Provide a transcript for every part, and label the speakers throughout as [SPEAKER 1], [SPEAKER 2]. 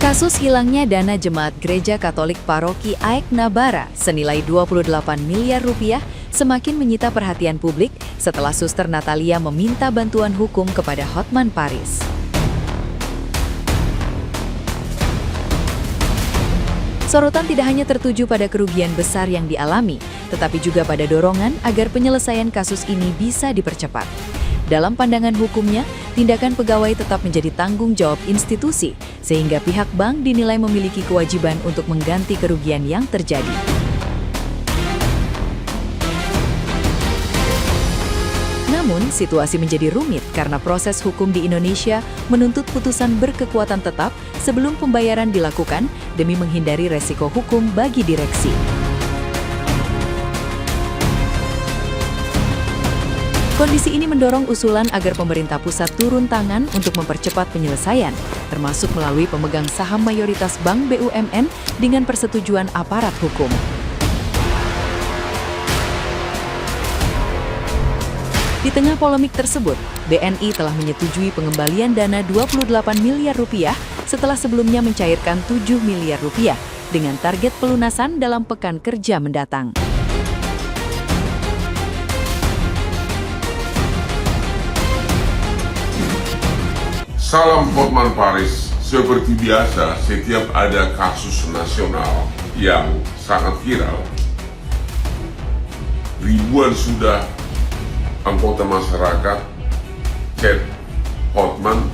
[SPEAKER 1] Kasus hilangnya dana jemaat Gereja Katolik Paroki AEK Nabara senilai 28 miliar rupiah semakin menyita perhatian publik setelah Suster Natalia meminta bantuan hukum kepada Hotman Paris. Sorotan tidak hanya tertuju pada kerugian besar yang dialami, tetapi juga pada dorongan agar penyelesaian kasus ini bisa dipercepat. Dalam pandangan hukumnya, tindakan pegawai tetap menjadi tanggung jawab institusi, sehingga pihak bank dinilai memiliki kewajiban untuk mengganti kerugian yang terjadi. Namun, situasi menjadi rumit karena proses hukum di Indonesia menuntut putusan berkekuatan tetap sebelum pembayaran dilakukan demi menghindari resiko hukum bagi direksi. Kondisi ini mendorong usulan agar pemerintah pusat turun tangan untuk mempercepat penyelesaian, termasuk melalui pemegang saham mayoritas Bank BUMN dengan persetujuan aparat hukum. Di tengah polemik tersebut, BNI telah menyetujui pengembalian dana 28 miliar rupiah setelah sebelumnya mencairkan 7 miliar rupiah dengan target pelunasan dalam pekan kerja mendatang.
[SPEAKER 2] Salam Hotman Paris. Seperti biasa, setiap ada kasus nasional yang sangat viral, ribuan sudah anggota masyarakat chat Hotman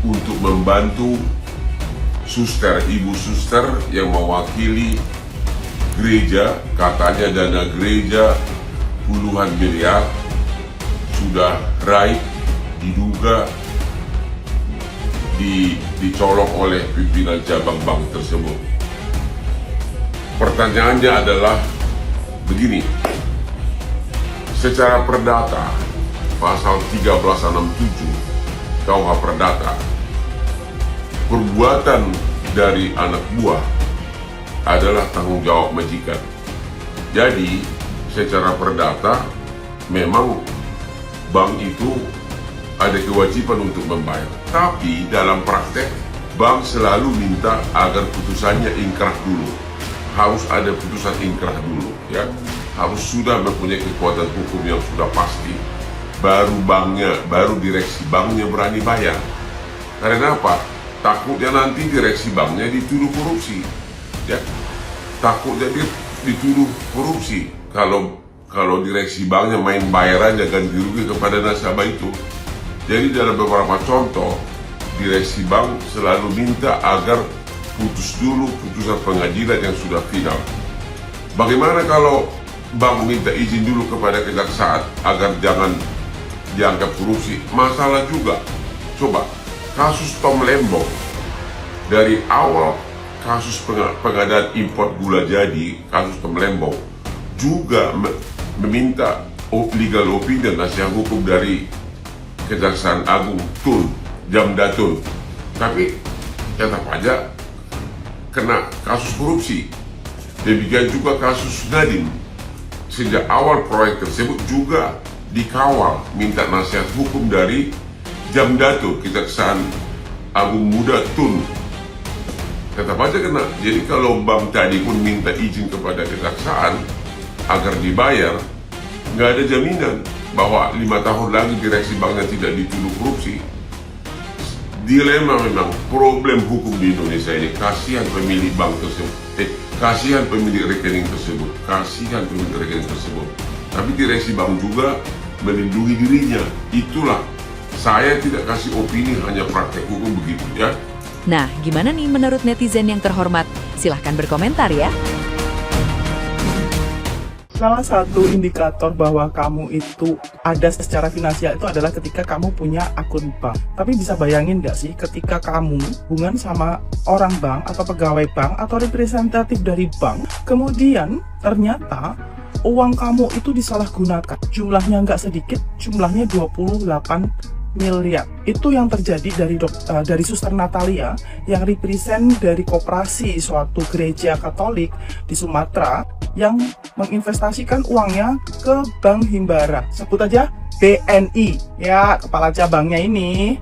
[SPEAKER 2] untuk membantu ibu suster yang mewakili gereja. Katanya dana gereja puluhan miliar sudah raib, diduga dicolok oleh pimpinan cabang bank tersebut. Pertanyaannya adalah begini, secara perdata, pasal 1367 KUH Perdata, perbuatan dari anak buah adalah tanggung jawab majikan. Jadi, secara perdata, memang bank itu ada kewajiban untuk membayar. Tapi dalam praktek, bank selalu minta agar putusannya ingkrah dulu. Harus ada putusan ingkrah dulu, ya. Harus sudah mempunyai kekuatan hukum yang sudah pasti. Baru direksi banknya berani bayar. Karena apa? Takutnya nanti direksi banknya dituduh korupsi, ya. Takutnya dituduh korupsi kalau direksi banknya main bayar aja ganti rugi kepada nasabah itu. Jadi dalam beberapa contoh, direksi bank selalu minta agar putus dulu putusan pengadilan yang sudah final. Bagaimana kalau bank minta izin dulu kepada kejaksaan agar jangan dianggap korupsi? Masalah juga. Coba, kasus Tom Lembong, dari awal kasus pengadaan impor gula jadi, kasus Tom Lembong, juga meminta legal opinion, nasihat hukum dari Kejaksaan Agung Jamda Tun, tapi tetap aja kena kasus korupsi. Demikian juga kasus Nadiem, sejak awal proyek tersebut juga dikawal, minta nasihat hukum dari Jamda Tun, Kejaksaan Agung Muda Tun, tetap aja kena. Jadi kalau bank tadi pun minta izin kepada kejaksaan agar dibayar, nggak ada jaminan bahwa 5 tahun lagi direksi banknya tidak dituduh korupsi. Dilema memang, problem hukum di Indonesia ini. Kasihan pemilik bank tersebut, kasihan pemilik rekening tersebut, Tapi direksi bank juga melindungi dirinya. Itulah, saya tidak kasih opini, hanya praktek hukum begitu, ya.
[SPEAKER 1] Nah, gimana nih menurut netizen yang terhormat? Silahkan berkomentar ya.
[SPEAKER 3] Salah satu indikator bahwa kamu itu ada secara finansial itu adalah ketika kamu punya akun bank. Tapi bisa bayangin nggak sih ketika kamu hubungan sama orang bank atau pegawai bank atau representatif dari bank, kemudian ternyata uang kamu itu disalahgunakan. Jumlahnya nggak sedikit, jumlahnya 28 miliar. Itu yang terjadi dari Suster Natalia yang represent dari koperasi suatu gereja Katolik di Sumatera yang menginvestasikan uangnya ke Bank Himbara. Sebut aja BNI. Ya, kepala cabangnya ini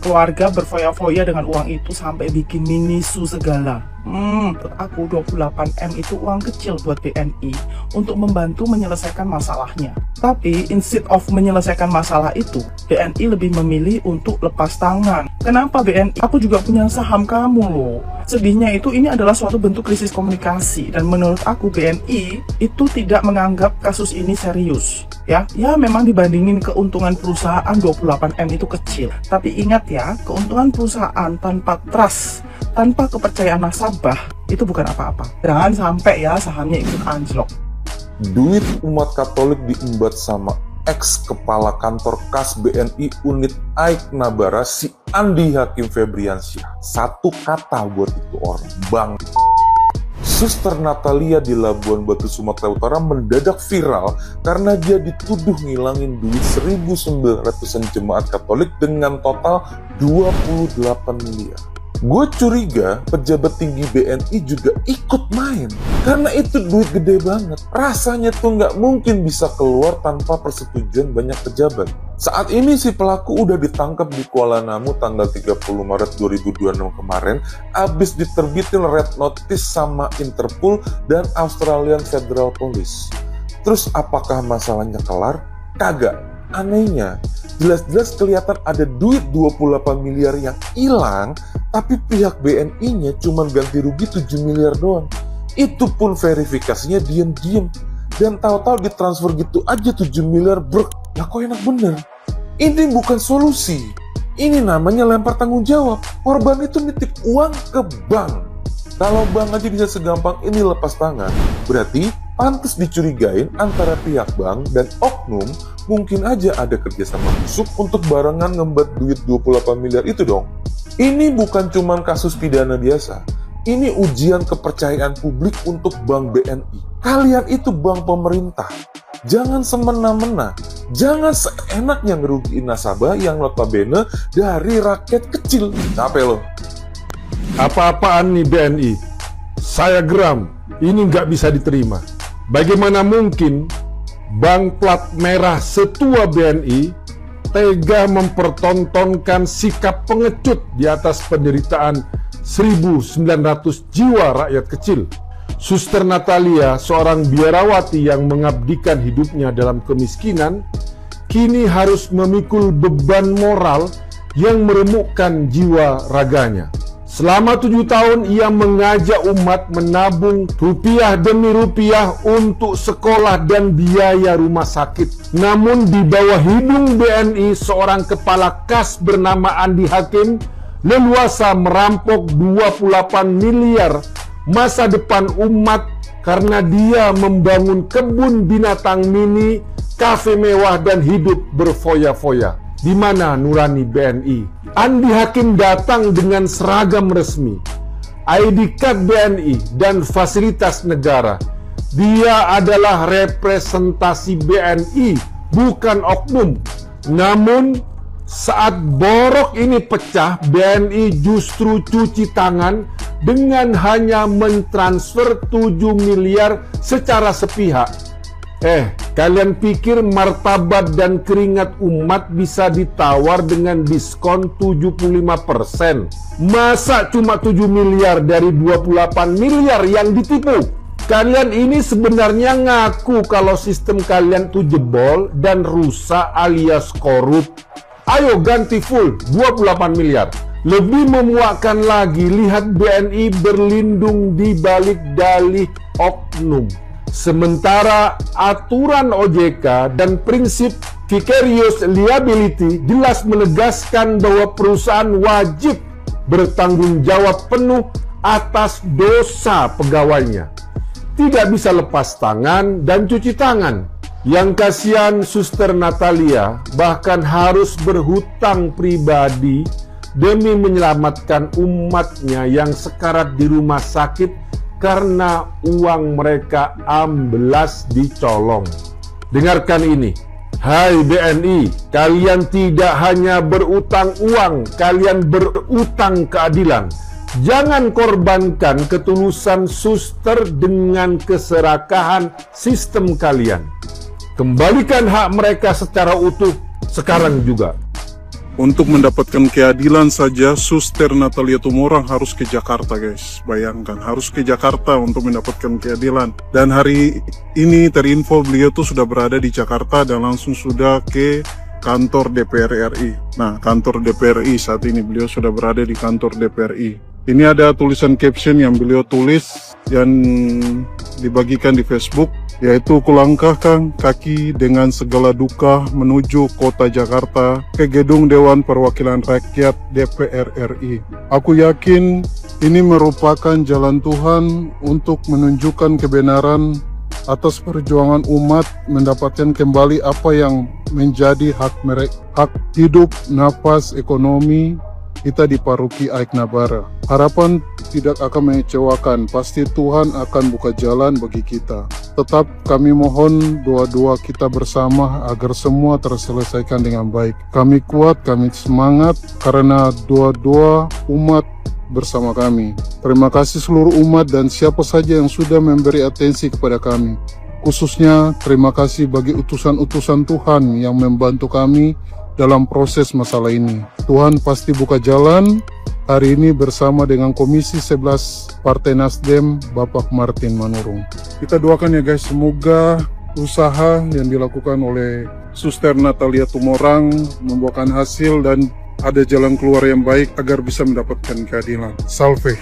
[SPEAKER 3] keluarga berfoya-foya dengan uang itu sampai bikin minisu segala. Menurut aku 28M itu uang kecil buat BNI untuk membantu menyelesaikan masalahnya. Tapi instead of menyelesaikan masalah itu, BNI lebih memilih untuk lepas tangan. Kenapa BNI? Aku juga punya saham kamu loh. Sedihnya itu ini adalah suatu bentuk krisis komunikasi, dan menurut aku BNI itu tidak menganggap kasus ini serius. Ya memang dibandingin keuntungan perusahaan 28M itu kecil. Tapi ingat ya, keuntungan perusahaan tanpa trust, tanpa kepercayaan nasabah itu bukan apa-apa. Jangan sampai ya sahamnya ikut anjlok.
[SPEAKER 4] Duit umat Katolik diembat sama ex-kepala kantor kas BNI unit Aik Nabara si Andi Hakim Febriansyah. Satu kata buat itu orang, bang. Suster Natalia di Labuan Batu, Sumatera Utara mendadak viral karena dia dituduh ngilangin duit 1.900-an jemaat Katolik dengan total 28 miliar. Gue curiga pejabat tinggi BNI juga ikut main karena itu duit gede banget. Rasanya tuh nggak mungkin bisa keluar tanpa persetujuan banyak pejabat. Saat ini si pelaku udah ditangkap di Kuala Namu tanggal 30 Maret 2026 kemarin, abis diterbitin red notice sama Interpol dan Australian Federal Police. Terus apakah masalahnya kelar? Kagak. Anehnya, jelas-jelas kelihatan ada duit 28 miliar yang hilang, tapi pihak BNI-nya cuma ganti rugi 7 miliar doang. Itu pun verifikasinya diem-diem. Dan tahu-tahu ditransfer gitu aja 7 miliar brek. Lah kok enak bener? Ini bukan solusi. Ini namanya lempar tanggung jawab. Korban itu nitip uang ke bank. Kalau bank aja bisa segampang ini lepas tangan, berarti pantas dicurigain antara pihak bank dan oknum. Mungkin aja ada kerjasama busuk untuk barengan ngembat duit 28 miliar itu dong. Ini bukan cuman kasus pidana biasa. Ini ujian kepercayaan publik untuk Bank BNI. Kalian itu bank pemerintah. Jangan semena-mena. Jangan seenaknya ngerugiin nasabah yang notabene dari rakyat kecil. Capek loh.
[SPEAKER 5] Apa-apaan nih BNI? Saya geram. Ini nggak bisa diterima. Bagaimana mungkin Bank Plat Merah setua BNI tega mempertontonkan sikap pengecut di atas penderitaan 1.900 jiwa rakyat kecil. Suster Natalia, seorang biarawati yang mengabdikan hidupnya dalam kemiskinan, kini harus memikul beban moral yang meremukkan jiwa raganya. Selama 7 tahun ia mengajak umat menabung rupiah demi rupiah untuk sekolah dan biaya rumah sakit. Namun di bawah hidung BNI, seorang kepala kas bernama Andi Hakim leluasa merampok 28 miliar masa depan umat karena dia membangun kebun binatang mini, kafe mewah dan hidup berfoya-foya. Di mana nurani BNI? Andi Hakim datang dengan seragam resmi, ID card BNI dan fasilitas negara. Dia adalah representasi BNI, bukan oknum. Namun saat borok ini pecah, BNI justru cuci tangan dengan hanya mentransfer 7 miliar secara sepihak. Kalian pikir martabat dan keringat umat bisa ditawar dengan diskon 75%? Masa cuma 7 miliar dari 28 miliar yang ditipu? Kalian ini sebenarnya ngaku kalau sistem kalian tuh jebol dan rusak alias korup. Ayo ganti full 28 miliar. Lebih memuakkan lagi, lihat BNI berlindung di balik dalih oknum. Sementara aturan OJK dan prinsip vicarious liability jelas menegaskan bahwa perusahaan wajib bertanggung jawab penuh atas dosa pegawainya. Tidak bisa lepas tangan dan cuci tangan. Yang kasihan Suster Natalia bahkan harus berhutang pribadi demi menyelamatkan umatnya yang sekarat di rumah sakit karena uang mereka amblas dicolong. Dengarkan ini. Hai BNI, kalian tidak hanya berutang uang, kalian berutang keadilan. Jangan korbankan ketulusan suster dengan keserakahan sistem kalian. Kembalikan hak mereka secara utuh sekarang juga.
[SPEAKER 6] Untuk mendapatkan keadilan saja, Suster Natalia Tumorang harus ke Jakarta, guys. Bayangkan, harus ke Jakarta untuk mendapatkan keadilan. Dan hari ini terinfo beliau tuh sudah berada di Jakarta dan langsung sudah ke kantor DPR RI. Nah, kantor DPR RI saat ini beliau sudah berada di kantor DPR RI. Ini ada tulisan caption yang beliau tulis yang dibagikan di Facebook, yaitu kulangkahkan kaki dengan segala duka menuju kota Jakarta ke gedung Dewan Perwakilan Rakyat DPR RI. Aku yakin ini merupakan jalan Tuhan untuk menunjukkan kebenaran atas perjuangan umat mendapatkan kembali apa yang menjadi hak mereka, hak hidup, nafas, ekonomi kita di Paroki Aik Nabara. Harapan tidak akan mengecewakan, pasti Tuhan akan buka jalan bagi kita. Tetap kami mohon doa-doa kita bersama agar semua terselesaikan dengan baik. Kami kuat, kami semangat karena doa-doa umat bersama kami. Terima kasih seluruh umat dan siapa saja yang sudah memberi atensi kepada kami. Khususnya terima kasih bagi utusan-utusan Tuhan yang membantu kami dalam proses masalah ini. Tuhan pasti buka jalan hari ini bersama dengan Komisi 11 Partai Nasdem Bapak Martin Manurung. Kita doakan ya guys, semoga usaha yang dilakukan oleh Suster Natalia Tumorang membuahkan hasil dan ada jalan keluar yang baik agar bisa mendapatkan keadilan. Salve.